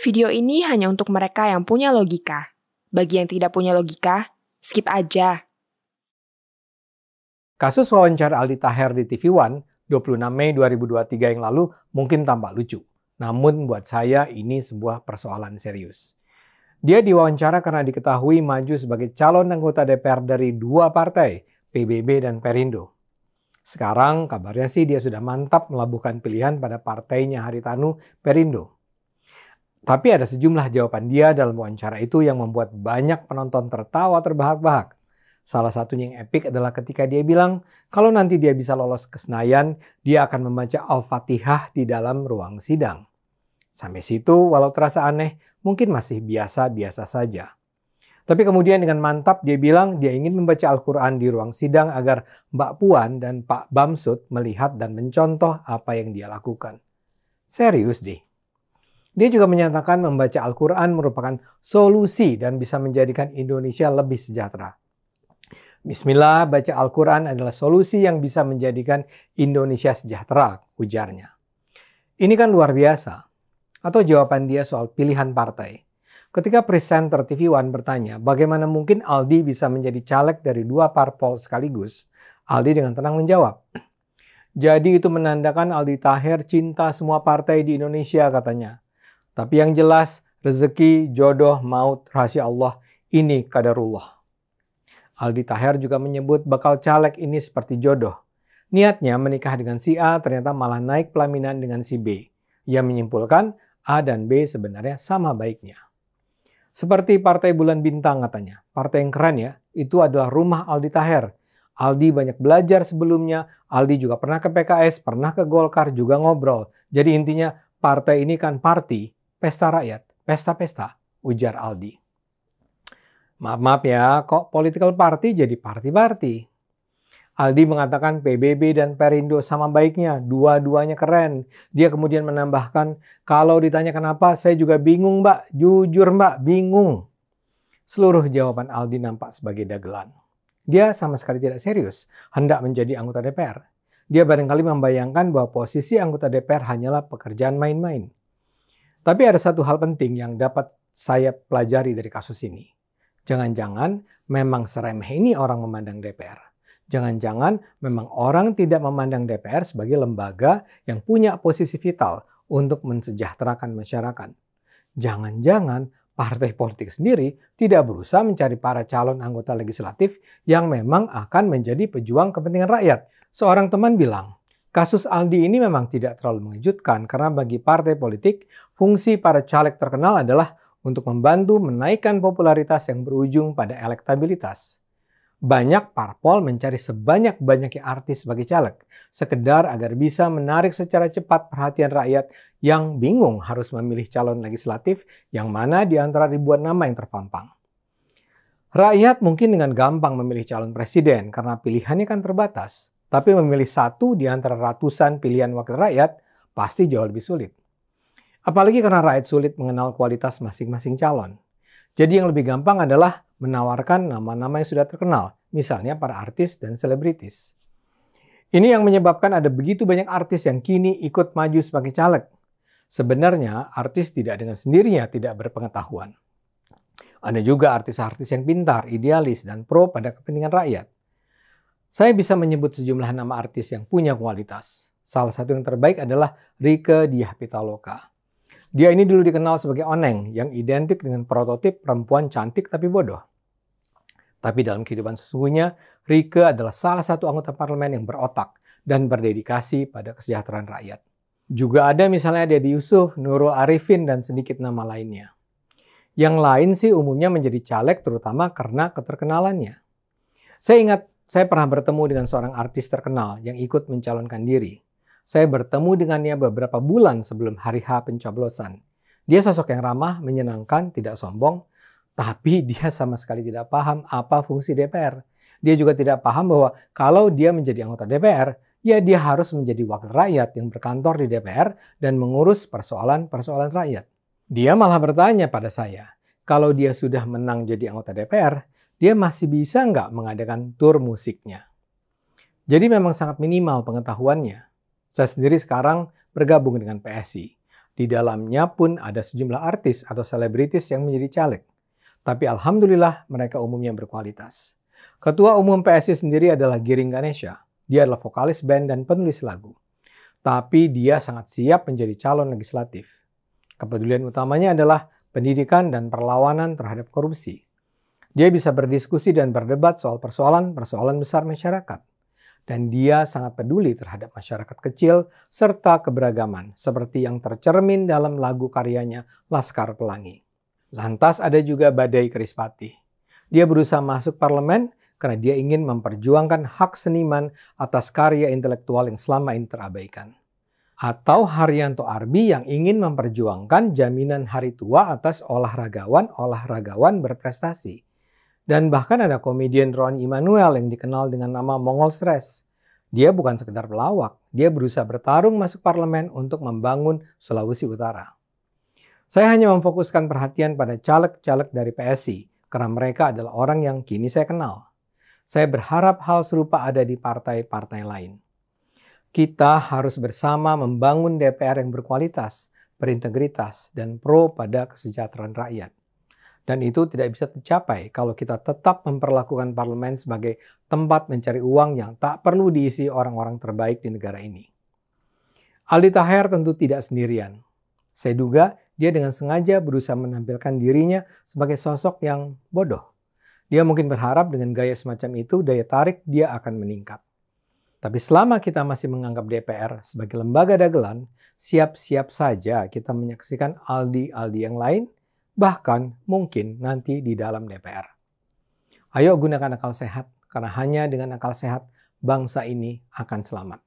Video ini hanya untuk mereka yang punya logika. Bagi yang tidak punya logika, skip aja. Kasus wawancara Aldi Taher di TV One 26 Mei 2023 yang lalu mungkin tampak lucu. Namun buat saya ini sebuah persoalan serius. Dia diwawancara karena diketahui maju sebagai calon anggota DPR dari dua partai, PBB dan Perindo. Sekarang kabarnya sih dia sudah mantap melabuhkan pilihan pada partainya Haritanu Perindo. Tapi ada sejumlah jawaban dia dalam wawancara itu yang membuat banyak penonton tertawa terbahak-bahak. Salah satunya yang epik adalah ketika dia bilang kalau nanti dia bisa lolos ke Senayan, dia akan membaca Al-Fatihah di dalam ruang sidang. Sampai situ walau terasa aneh, mungkin masih biasa-biasa saja. Tapi kemudian dengan mantap dia bilang dia ingin membaca Al-Quran di ruang sidang agar Mbak Puan dan Pak Bamsud melihat dan mencontoh apa yang dia lakukan. Serius deh. Dia juga menyatakan membaca Al-Quran merupakan solusi dan bisa menjadikan Indonesia lebih sejahtera. Bismillah, baca Al-Quran adalah solusi yang bisa menjadikan Indonesia sejahtera, ujarnya. Ini kan luar biasa. Atau jawaban dia soal pilihan partai. Ketika presenter TV One bertanya bagaimana mungkin Aldi bisa menjadi caleg dari dua parpol sekaligus, Aldi dengan tenang menjawab. Jadi itu menandakan Aldi Taher cinta semua partai di Indonesia katanya. Tapi yang jelas rezeki, jodoh, maut, rahasia Allah ini qadarullah. Aldi Taher juga menyebut bakal caleg ini seperti jodoh. Niatnya menikah dengan si A ternyata malah naik pelaminan dengan si B. Ia menyimpulkan A dan B sebenarnya sama baiknya. Seperti Partai Bulan Bintang katanya. Partai yang keren ya, itu adalah rumah Aldi Taher. Aldi banyak belajar sebelumnya, Aldi juga pernah ke PKS, pernah ke Golkar, juga ngobrol. Jadi intinya partai ini kan party, pesta rakyat, pesta-pesta, ujar Aldi. Maaf ya, kok political party jadi party-party? Aldi mengatakan PBB dan Perindo sama baiknya, dua-duanya keren. Dia kemudian menambahkan, kalau ditanya kenapa, saya juga bingung mbak, jujur mbak, bingung. Seluruh jawaban Aldi nampak sebagai dagelan. Dia sama sekali tidak serius, hendak menjadi anggota DPR. Dia barangkali membayangkan bahwa posisi anggota DPR hanyalah pekerjaan main-main. Tapi ada satu hal penting yang dapat saya pelajari dari kasus ini. Jangan-jangan memang seremeh ini orang memandang DPR. Jangan-jangan memang orang tidak memandang DPR sebagai lembaga yang punya posisi vital untuk mensejahterakan masyarakat. Jangan-jangan partai politik sendiri tidak berusaha mencari para calon anggota legislatif yang memang akan menjadi pejuang kepentingan rakyat. Seorang teman bilang, kasus Aldi ini memang tidak terlalu mengejutkan karena bagi partai politik, fungsi para caleg terkenal adalah untuk membantu menaikkan popularitas yang berujung pada elektabilitas. Banyak parpol mencari sebanyak-banyaknya artis sebagai caleg, sekedar agar bisa menarik secara cepat perhatian rakyat yang bingung harus memilih calon legislatif yang mana di antara ribuan nama yang terpampang. Rakyat mungkin dengan gampang memilih calon presiden karena pilihannya kan terbatas, tapi memilih satu di antara ratusan pilihan wakil rakyat pasti jauh lebih sulit. Apalagi karena rakyat sulit mengenal kualitas masing-masing calon. Jadi yang lebih gampang adalah menawarkan nama-nama yang sudah terkenal, misalnya para artis dan selebritis. Ini yang menyebabkan ada begitu banyak artis yang kini ikut maju sebagai caleg. Sebenarnya artis tidak dengan sendirinya tidak berpengetahuan. Ada juga artis-artis yang pintar, idealis, dan pro pada kepentingan rakyat. Saya bisa menyebut sejumlah nama artis yang punya kualitas. Salah satu yang terbaik adalah Rieke Diah Pitaloka. Dia ini dulu dikenal sebagai Oneng yang identik dengan prototip perempuan cantik tapi bodoh. Tapi dalam kehidupan sesungguhnya, Rieke adalah salah satu anggota parlemen yang berotak dan berdedikasi pada kesejahteraan rakyat. Juga ada misalnya Deddy Yusuf, Nurul Arifin, dan sedikit nama lainnya. Yang lain sih umumnya menjadi caleg terutama karena keterkenalannya. Saya ingat saya pernah bertemu dengan seorang artis terkenal yang ikut mencalonkan diri. Saya bertemu dengannya beberapa bulan sebelum hari H pencoblosan. Dia sosok yang ramah, menyenangkan, tidak sombong, tapi dia sama sekali tidak paham apa fungsi DPR. Dia juga tidak paham bahwa kalau dia menjadi anggota DPR, ya dia harus menjadi wakil rakyat yang berkantor di DPR dan mengurus persoalan-persoalan rakyat. Dia malah bertanya pada saya, kalau dia sudah menang jadi anggota DPR, dia masih bisa nggak mengadakan tur musiknya? Jadi memang sangat minimal pengetahuannya. Saya sendiri sekarang bergabung dengan PSI. Di dalamnya pun ada sejumlah artis atau selebritis yang menjadi caleg. Tapi alhamdulillah mereka umumnya berkualitas. Ketua Umum PSI sendiri adalah Giring Ganesha. Dia adalah vokalis band dan penulis lagu. Tapi dia sangat siap menjadi calon legislatif. Kepedulian utamanya adalah pendidikan dan perlawanan terhadap korupsi. Dia bisa berdiskusi dan berdebat soal persoalan-persoalan besar masyarakat. Dan dia sangat peduli terhadap masyarakat kecil serta keberagaman seperti yang tercermin dalam lagu karyanya Laskar Pelangi. Lantas ada juga Badai Krispatih. Dia berusaha masuk parlemen karena dia ingin memperjuangkan hak seniman atas karya intelektual yang selama ini terabaikan. Atau Haryanto Arbi yang ingin memperjuangkan jaminan hari tua atas olahragawan berprestasi. Dan bahkan ada komedian Ronny Immanuel yang dikenal dengan nama Mongol Stress. Dia bukan sekedar pelawak, dia berusaha bertarung masuk parlemen untuk membangun Sulawesi Utara. Saya hanya memfokuskan perhatian pada caleg-caleg dari PSI karena mereka adalah orang yang kini saya kenal. Saya berharap hal serupa ada di partai-partai lain. Kita harus bersama membangun DPR yang berkualitas, berintegritas, dan pro pada kesejahteraan rakyat. Dan itu tidak bisa tercapai kalau kita tetap memperlakukan parlemen sebagai tempat mencari uang yang tak perlu diisi orang-orang terbaik di negara ini. Aldi Taher tentu tidak sendirian. Saya duga dia dengan sengaja berusaha menampilkan dirinya sebagai sosok yang bodoh. Dia mungkin berharap dengan gaya semacam itu daya tarik dia akan meningkat. Tapi selama kita masih menganggap DPR sebagai lembaga dagelan, siap-siap saja kita menyaksikan Aldi-Aldi yang lain, bahkan mungkin nanti di dalam DPR. Ayo gunakan akal sehat, karena hanya dengan akal sehat bangsa ini akan selamat.